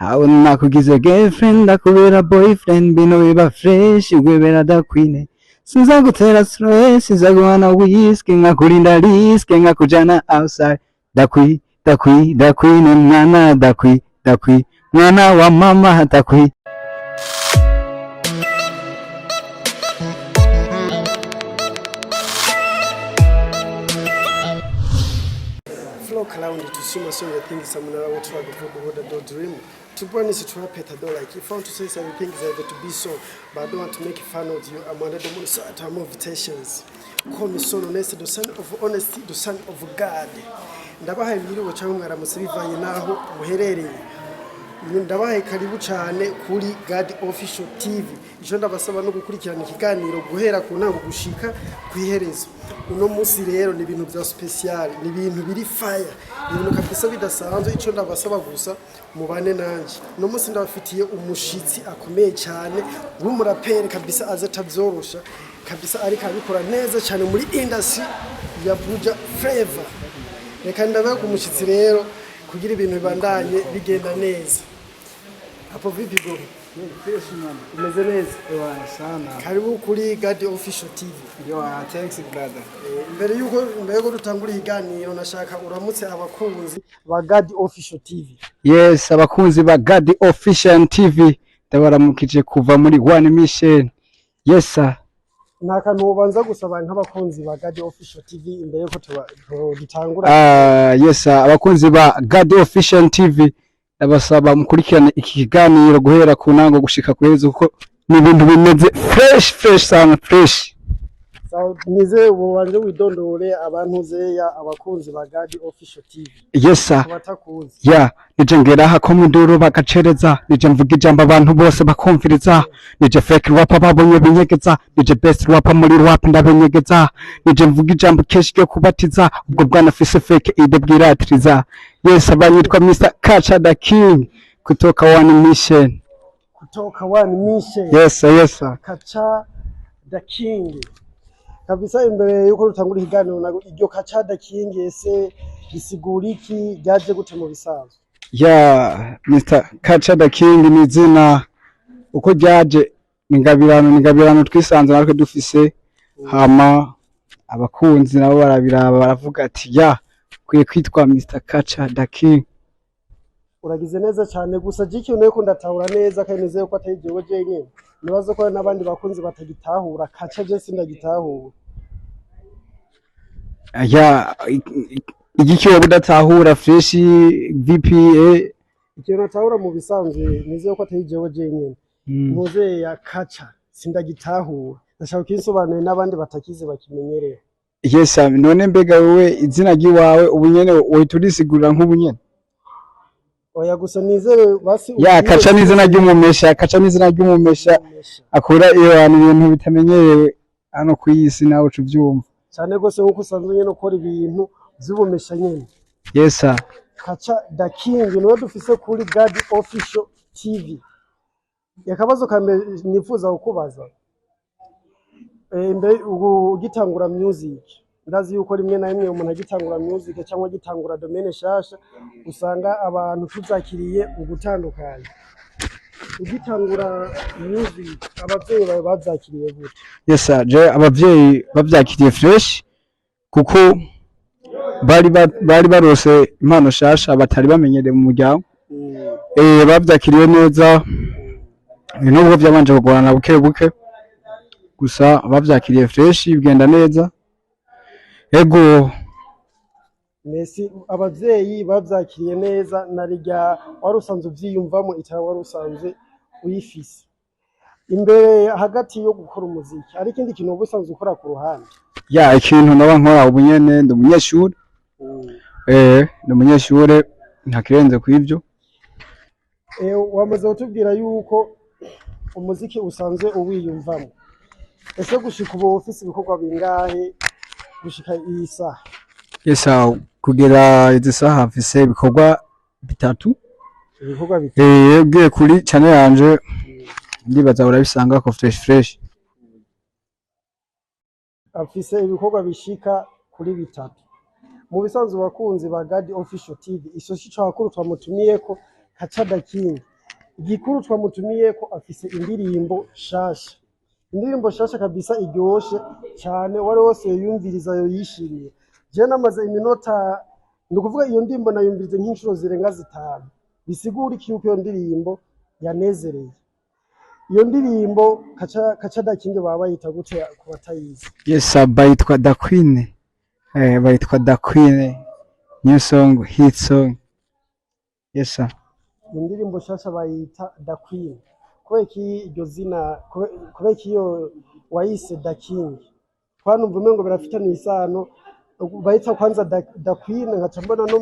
nakugize girlfriend ndakubera boyfriend bino biba fresh ugwebera da queen sinzagutera stress sinzaguhana whisky nkakurinda risk nkakujana outside da queen mwana da queen mwana wa mama da queen. Clown to suma so you think some other what try to put the dream to promise to happen to like if I want to say some things that to be so but I don't want to make fun of you. I'm under the most of invitations. Call me so honest, the son of honesty, the son of God. Ndabahaye ibiri wo cyangwa aramusibivanye naho muherereye. Ndabahaye karibu cyane kuri God Official TV. Ico ndabasaba no gukurikirana ikiganiro guhera ku ntango gushika kwiherezo. Uno munsi rero ni ibintu bya special, ni ibintu biri fire, ibintu kabisa bidasanzwe. Ico ndabasaba gusa mubane nanje. Uno munsi ndabafitiye umushitsi akomeye cyane w'umuraperi kabisa azatavyorosha kabisa ariko abikora neza cyane muri industry ya Buja Flavor. Reka ndabe ku mushitsi rero kugira ibintu bibandanye bigenda neza. Hapo vipi bro? Umeze neza? Ewa sana. Karibu kuri God Official TV. Yo, thanks brother. Mbere yuko dutangura iganiro nashaka uramutse abakunzi ba God Official TV. Yes, abakunzi ba God Official TV ndabaramukije kuva muri One Mission. Yes sir. Nakantu ubanza gusaba nk'abakunzi ba God Official TV imbere yuko dutangura. Yes sir, abakunzi ba God Official TV ndabasaba mukurikirane iki kiganiro guhera ku ntango gushika kuherezo kuko ni ibintu bimeze fresh sana fresh. So nize wanje widondore abantu zeya abakunzi ba God Official TV. Yes sir. Batakuzi. Yeah, nije ngera hakomunduru bagacereza, nije mvuga ijambo abantu bose bakumviriza, nije fake rapper babonye binyegeza, nije best rapper muri rap ndabenyegeza, nije mvuga ijambo keshi ryo kubatiza, ubwo bwana fise fake ide bwiratiriza. Yes, abanyitwa Mr. Kacha the King kutoka One Mission. Kutoka One Mission. Yes sir. Kacha the King. Kabisa imbere yuko rutangura ikiganiro nago iryo Kacha the King ese bisigura iki byaje gute mu bisanzwe? Yeah, Mr. Kacha the King ni izina uko ryaje ningabirano twisanze natwe dufise hama abakunzi nabo barabiraba baravuga ati ya kwiye kwitwa Mr. Kacha the King. Uragize neza cyane gusa jiki uneko ndatahura neza kandi nizeye ko atayijewe je nyine nibazo ko n'abandi bakunzi batagitahura Kacha je sindagitahura. Ya igiki wo budatahura fresh VPA ikintu natahura mu bisanzwe nizeye ko atayijewe je nyine muze ya Kacha sindagitahura ndashaka kinsobanure n'abandi batakize bakimenyereye. Yes sir, none mbega wewe izina giwawe ubunyene woiturisigurira nk'ubunyene? Oya gusa nizere basi ya Kacha n'izina ry'umumesha, Kacha n'izina ry'umumesha akora iyo abantu ibintu bitamenyerewe hano kw'isi nawe ucuvyumva cyane gose nkuko usanzwe nyene ukora ibintu by'ubumesha nyene. Yes sir. Kacha the King niwe dufise kuri God Official TV. Yakabazo kambe nifuza kukubaza mbere ugitangura music ndazi yuko rimwe na rimwe umuntu agitangura music cyangwa agitangura domaine shasha usanga abantu tuzakiriye ugutandukanye. Ugitangura music abavyeyi bawe bazakiriye gute? Yes sir, je abavyeyi bavyakiriye fresh kuko bari barose impano shasha batari bamenyereye mu muryango. Bavyakiriye neza nubwo byabanje kugorana buke gusa bavyakiriye fresh bigenda neza. Ego Messi abavyeyi bavyakiriye neza narijya warusanze uvyiyumvamo itara warusanze uyifise imbere hagati yo gukora umuziki ari kindi kintu ubusanzwe ukora ku ruhande. Ya ikintu naba nkora ubunyene ndi umunyeshuri. Ndi umunyeshuri ntakirenze kw'ivyo. Wamaze kutubwira yuko umuziki usanzwe uwiyumvamo. Ese gushika ubu ofisi ibikorwa bingahe gushika iyi saha? Yes sir, kugera izi saha mfise ibikorwa bitatu. Ibikorwa bitatu? Ugiye kuri channel yanje ndibaza urabisanga ko fresh. Afise ibikorwa bishika kuri bitatu. Mu bisanzwe bakunzi ba God Official TV isoshi cyo hakuru twamutumiyeko Kacha the King igikuru twamutumiye ko afise indirimbo shasha kabisa iryoshe cyane wari wose yumviriza yo yishimiye. Je namaze iminota nukuvuga iyo ndimbo nayumvirize nk'inshuro zirenga 5 bisigura iki yuko iyo ndirimbo yanezereye. Iyo ndirimbo kaca dakinge baba bayita gute ku batayizi? Yes, bayitwa Da Queen. Bayitwa Da Queen. New song, hit song. Yes sir. Indirimbo shasha bayita Da Queen. Kubeki iryo zina kubeki iyo wayise Da King. Twanumva umengo birafitanye isano bayita kwanza Da Queen nkaca mbona no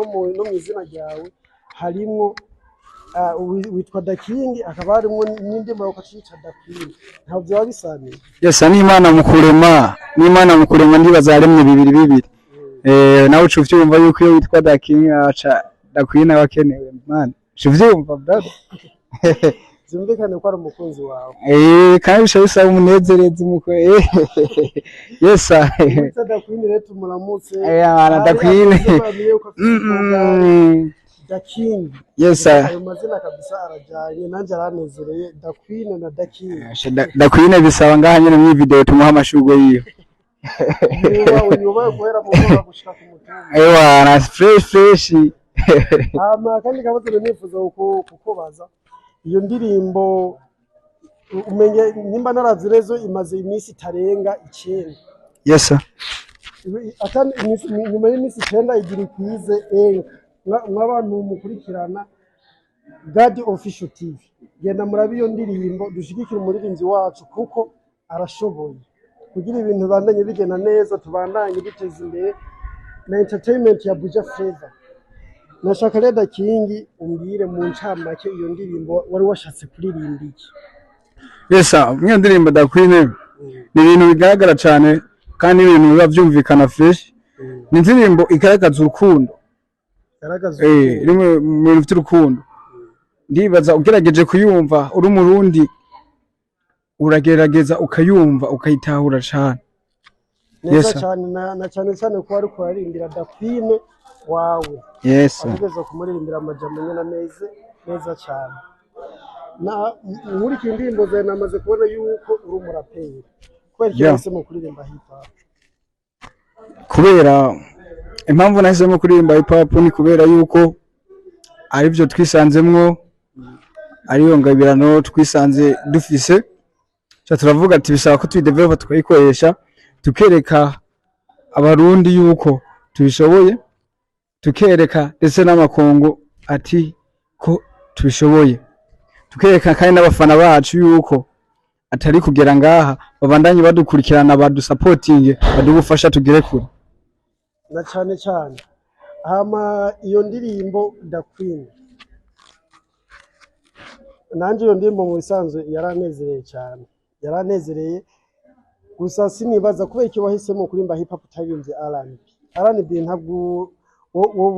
mu izina ryawe harimwo witwa Da King akaba harimo n'indimo yokacica Da Queen. Ntabwo byaba bisaniye. Yes, n'Imana mu kurema ndibaza yaremye bibiri. Nawe ucuvyumva yuko iyo witwa Da King aca Da Queen abakenewe man. Ucuvyumva brother. Zumvikane ko ari umukunzi wawe. Kandi bisaba umunezereze umukwe. Yes sir. Da Queen rero tumuramutse. Da Queen. Da King. Yes sir. Ayo mazina kabisa arajanye nanje aranezereye Da Queen na Da King. Da Queen bisaba ngaha nyene mu video tumuha amashurwe yiyo. Niba guhera mu bora gushika ku mutumba. Na fresh. Kandi kabazo nifuza kukubaza iyo ndirimbo umenye nimba narazirezo imaze iminsi itarenga 9. Yes sir. Atani nyuma y'iminsi 9 igira ikwize nk'abantu mukurikirana God Official TV. Genda murabe iyo ndirimbo dushigikira umuririmbyi wacu kuko arashoboye kugira ibintu bandanye bigena neza tubandanye biteza imbere na entertainment ya Buja Flavor. Nashaka rero Da King umbwire mu ncamake iyo ndirimbo wari washatse kuririmba iki? Yes sir, iyo ndirimbo Da Queen ni ibintu bigaragara cyane kandi ibintu biba byumvikana fresh. Ni indirimbo igaragaza urukundo. Rimwe mu bintu by'urukundo. Ndibaza ugerageje kuyumva uri umurundi uragerageza ukayumva ukayitahura cyane. Neza cyane na cyane ko ari kuririmbira Da Queen wawe. Yes sir. Ageze kumuririmbira amajambo nyene neza cyane. Muri kindirimbo ze namaze kubona yuko uri umuraperi. Kubera yahisemo kuririmba hip hop. Kubera impamvu nahisemo kuririmba hip hop ni kubera yuko ari byo twisanzemwo ariyo ngabirano twisanze dufise. Turavuga ati bisaba ko tuyidevelopa tukayikoresha tukereka abarundi yuko tubishoboye tukereka ndetse n'amakungu ati ko tubishoboye tukereka kandi n'abafana bacu yuko atari kugera ngaha babandanye badukurikirana badusupporting badugufasha tugere kure na cyane iyo ndirimbo Da Queen nanje iyo ndirimbo mu bisanzwe yaranezereye cyane gusa sinibaza kubera iki wahisemo kurimba hip hop utabimbye R&B ntabwo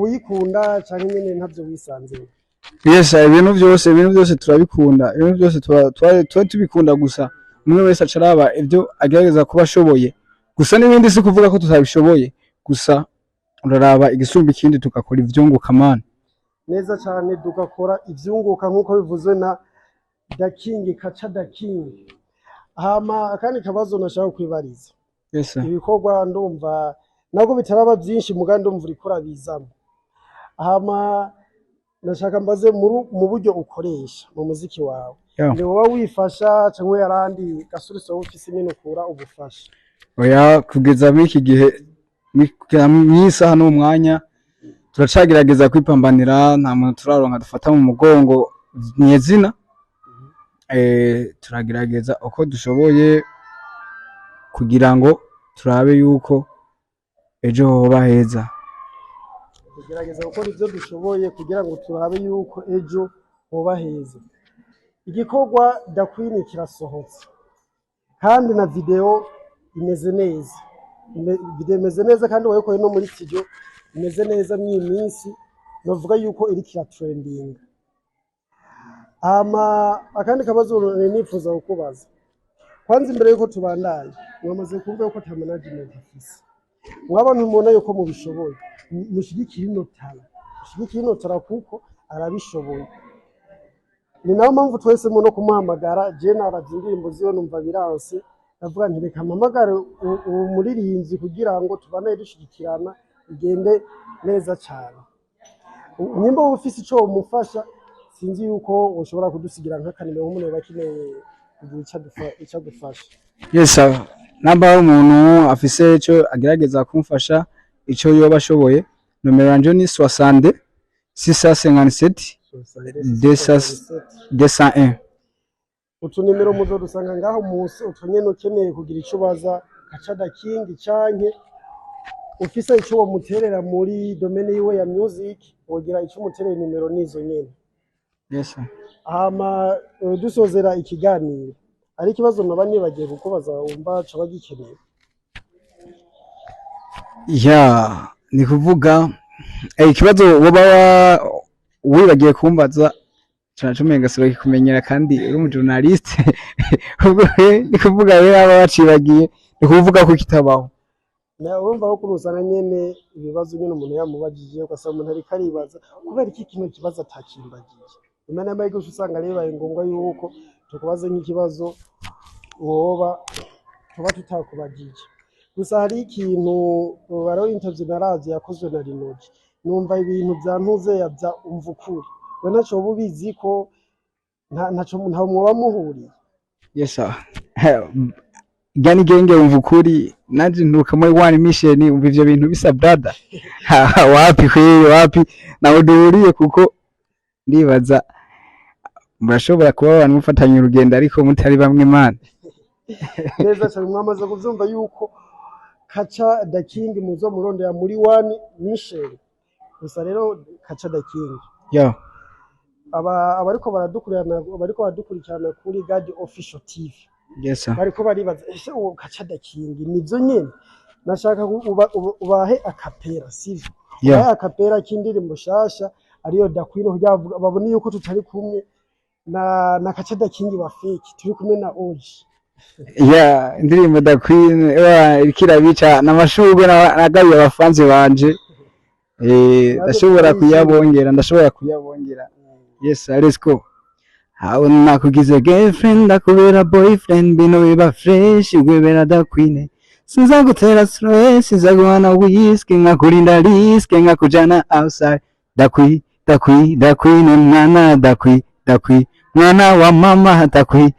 uyikunda cyane nyene ntabyo wisanze. Yes, ibintu byose turabikunda, ibintu byose tubikunda gusa umwe wese acaraba ibyo agerageza kuba ashoboye gusa n'ibindi si kuvuga ko tutabishoboye gusa uraraba igisumba ikindi tugakora ivyunguka man neza cyane tugakora ivyunguka nkuko bivuzwe na Da King kaca Da King. Akandi kabazo nashaka kwibariza. Yes sir. Ibikorwa ndumva nako bitaraba byinshi muganda ndumva urikora bizamo. Nashaka mbaze mu buryo ukoresha mu muziki wawe. Ni wowe wifasha cyangwa yarandi gasubizo ufise nyine ukura ubufasha? Oya kugeza miki gihe mwisa hano umwanya turacagerageza kwipambanira nta muntu turaronka dufata mu mugongo nyezina. Turagerageza uko dushoboye kugira ngo turabe yuko ejo hoba heza. Tugerageza gukora ibyo dushoboye kugira ngo turabe yuko ejo hoba heza. Igikorwa Da Queen kirasohotse kandi na video imeze neza. Video imeze neza kandi wayikoye no muri studio imeze neza mw'iminsi novuga yuko iri kira trending. Akandi kabazo nifuza kukubaza. Kwanza imbere yuko tubandanye mwamaze kuvuga ko ta management afise. Mwabantu mubona yuko mubishoboye. Mushigikira ino tara kuko arabishoboye. ni nayo mpamvu twahisemo no kumuhamagara. Je naravye indirimbo ziwe numva biranse, ndavuga nti reka mpamagare umuririmbyi kugira ngo tubane dushigikirana igende neza cyane. Nimba wowe ufise ico womufasha sinzi yuko ushobora kudusigira nk'akanimero nk'umuntu bakeneye kugira ico agufasha. Yes sir. Namba umuntu afise ico agerageza kumfasha ico yoba ashoboye, nomero yanje ni 60 657 201. Utu nimero muzodusanga ngaho munsi. Utu nyene ukeneye kugira ico baza Kachada King canke ufise ico womuterera muri domaine yiwe ya music, wogira ico umuterera nimero nizo nyene. Yes sir. Hama dusozera ikiganiro, ari ikibazo naba nibagiye kuko bazawumva ca bagikeneye. Ya ni kuvuga ikibazo woba wibagiye kumbaza canacumenga siro kikumenyera kandi uri mu journaliste ubwo ni kuvuga rero aba bacibagiye ni kuvuga ko kitabaho. Na urumva ko kurusana nyene ibibazo nyene umuntu yamubajije ugasaba umuntu ari karibaza kubera iki kino kibazo atakimbagije. Imana y'amahirwe usanga rero bibaye ngombwa yuko tukubaze nk'ikibazo woba tuba tutakubagije. Gusa hari ikintu baro interview naravye yakozwe na Rinoji, numva ibintu byantuze yavya umva ukuri. We naco bubizi ko ntaco mwoba muhuriye. Yes sir. Gani genge umva ukuri nanje nturuka muri one mission umva ivyo bintu bisa brother. Wapi kweli wapi nawe duhuriye kuko ndibaza murashobora kuba abantu mufatanya urugendo ariko mutari bamwe mana. Neza cyane mwamaze kuvyumva yuko Kachada King muzo murondera muri one mission. Gusa rero Kachada King yo abariko baradukurikirana kuri God Official TV. Yes sir. Bariko baribaza ese uwo Kachada King nizo nyene nashaka ubahe akapera sivyo. Ubahe akapera k'indirimbo shasha ariyo Dakwino kugira babone yuko tutari kumwe na Kachada King wa fake, turi kumwe na Oji. Yeah, indirimbo Dakwino ikirabica namashurwe nagaye abafanzi banje. Ndashobora kuyabongera. Yes, let's go. How nakugize girlfriend ndakubera boyfriend bino biba fresh gwebera Dakwine. Sinza gutera stress, sinza guhana whiskey ngakurinda risk ngakujana outside. Dakwine mwana Dakwi mwana wa mama Dakwine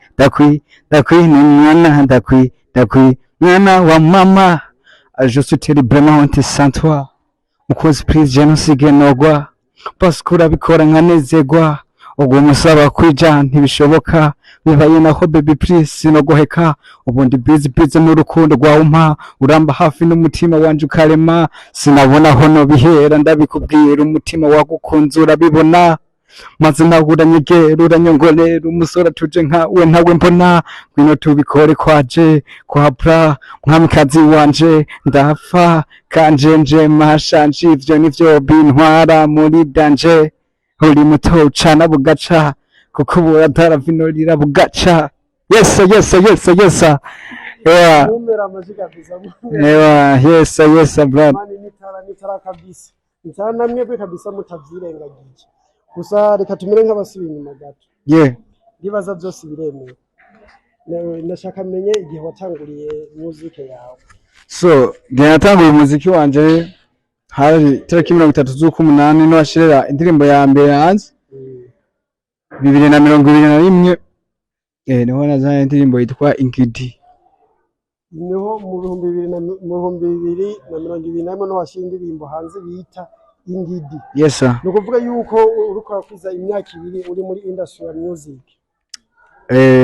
mwana Dakwi mwana wa mama. Je suis terriblement honte sans toi. Mukozi please jenosige nogwa paskura bikora nkanezegwa ubwo musaba kwija ntibishoboka bibaye naho baby please nogoheka ubundi busy mu rukundo rwawumpa uramba hafi n'umutima wanje ukarema sinabona hono bihera ndabikubwira umutima wagukunze urabibona maze naguranyegera uranyongorera umusora tuje nkawe ntawe mbona ngwino tubikore kwaje kwapra mwamikazi wanje ndafa kanjenje mashanje ivyo nivyo bintwara muri danje uri muto cana bugaca kuko buratarafinoririra bugaca. Yes yeah Mumera amashika kabisa. Yes brother. Mani nitara kabisa. Nitara mwebwe kabisa mutavyirengagije. Gusa reka tumere nk'abasubiye inyuma gato. Yeah. Ndibaza byose biremewe. Nashaka menye igihe watanguriye music yawe. So, natanguye umuziki wanje hari tariki 30 z'ukumunani no ashirira indirimbo ya mbere hanze 2021. Niho nazanye indirimbo yitwa Ingidi. Niho mu 2021 no washinga indirimbo hanze bita Ingidi. Yes sir. No kuvuga yuko uriko rakwiza imyaka 2 uri muri industry ya music.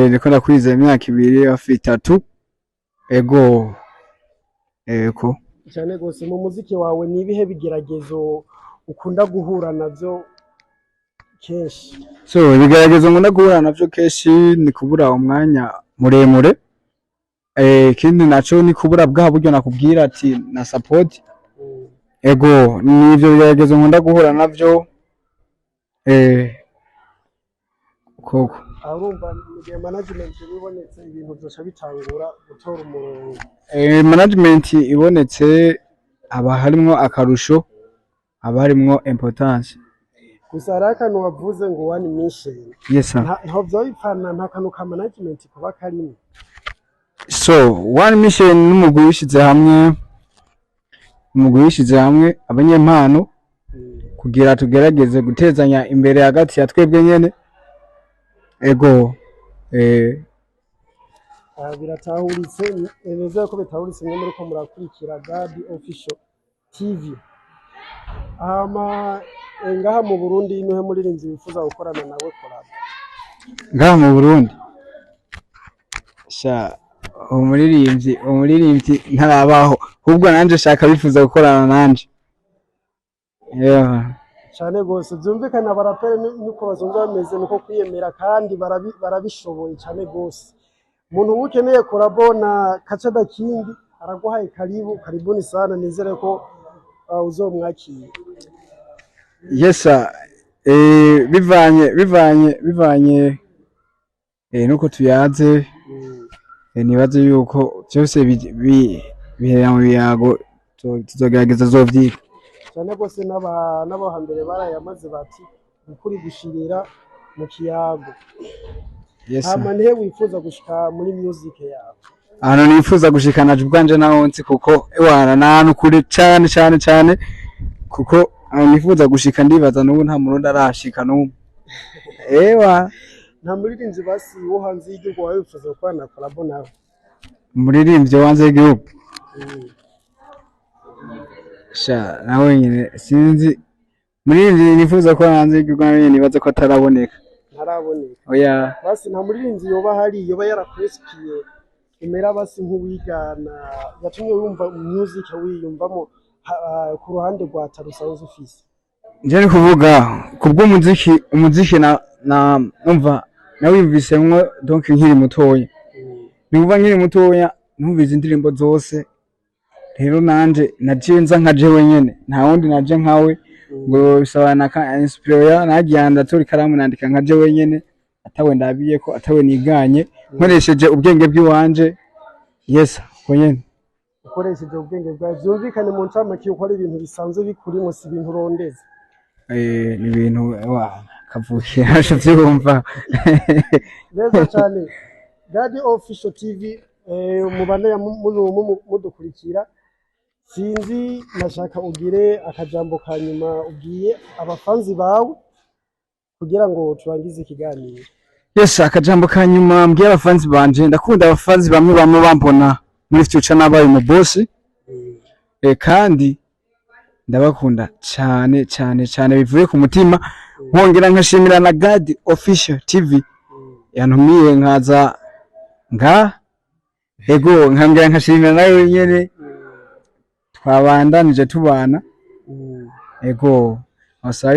Niko nakwiza imyaka 2 hafi 3. Ego cyane gose mu muziki wawe nibihe bigeragezo ukunda guhura navyo kenshi? So ibigeragezo nkunda guhura navyo kenshi ni kubura umwanya muremure. Kindi naco ni kubura bwa buryo nakubwira ati na support. Ego nivyo bigeragezo nkunda guhura navyo. Koko arumva mu management ibonetse ibintu byose bitangura gutora umurongo. Management ibonetse aba harimo akarusho, aba harimo importance gusa hari akantu wavuze ngo one mission. Yes sir. Ntabwo byabipfana nta kantu ka management kuba karimo. So one mission n'umugwi wishize hamwe abanyempano kugira tugerageze gutezanya imbere hagati ya twebwe nyene ego biratahuritse neza ko bitahuritse nyine uko murakurikira God Official TV ngaha mu Burundi nihe muririnzi bifuza gukorana nawe collab ngaha mu Burundi sha umuririmbyi ntarabaho ahubwo nanje shaka bifuza gukorana nanje cyane gose byumvikana abaraperi niko bazunze bameze nuko kwiyemera kandi barabishoboye cyane gose umuntu ukeneye collabo na Kacada King araguhaye karibuni sana nizere ko uzomwakira. Yes sir. Bivanye nuko tuyaze nibaze yuko cyose bihera mu biyago tuzogerageza zovyiga cyane gose n'abo hambere barayamaze bati ukuri gushirira mu kiyago. Yes sir. Nihe wifuza gushika muri music yawe? Ahantu nifuza gushikana ubwanje naho nzi kuko ewana nahantu kure cyane kuko nifuza gushika ndibaza n'ubu nta murundi arashika n'umwe. Nta muririnzi basi wo hanze y'igihugu wawe wifuza gukorana collabo nawe? Umuririmbyi wanze y'igihugu sha nawe nyine sinzi muririmbyi nifuza ko hanze y'igihugu nawe nibaza ko ataraboneka. Oya basi nta muririnzi yoba hari yoba yarakwesikiye imera basi nk'uwigana yatumye wumva music wiyumvamo ku ruhande rwa Tarusanze ufise? Nje ni kuvuga umuziki na numva nawimvisemwo donc nkiri mutoya nimva nkiri mutoya numvize indirimbo zose rero nanje najenza nka jewe nyene nta wundi naje nkawe ngo bisabana ka inspire nagiye ndatora ikaramu nandika nka jewe nyene atawe ndabiye ko atawe niganye nkoresheje ubwenge bw'iwanje. Yes ko nyene ukoresheje ubwenge bwawe byumvikane mu ncamake yuko ari ibintu bisanzwe bikurimo si ibintu urondeze. Ni ibintu kavukiye hasho byumva neza cyane. God Official TV mubana mudukurikira sinzi nashaka ugire akajambo kanyuma ubwiye abafanzi bawe kugira ngo turangize ikiganiro. Yes akajambo kanyuma mbwiye abafanzi banje ndakunda abafanzi bamwe bambona muri future nabaye mu boss kandi ndabakunda cyane bivuye ku mutima nkongera nkashimira na God Official TV yantumiye nkaza nkambira nkashimira nayo nyene twabandanije tubana asaba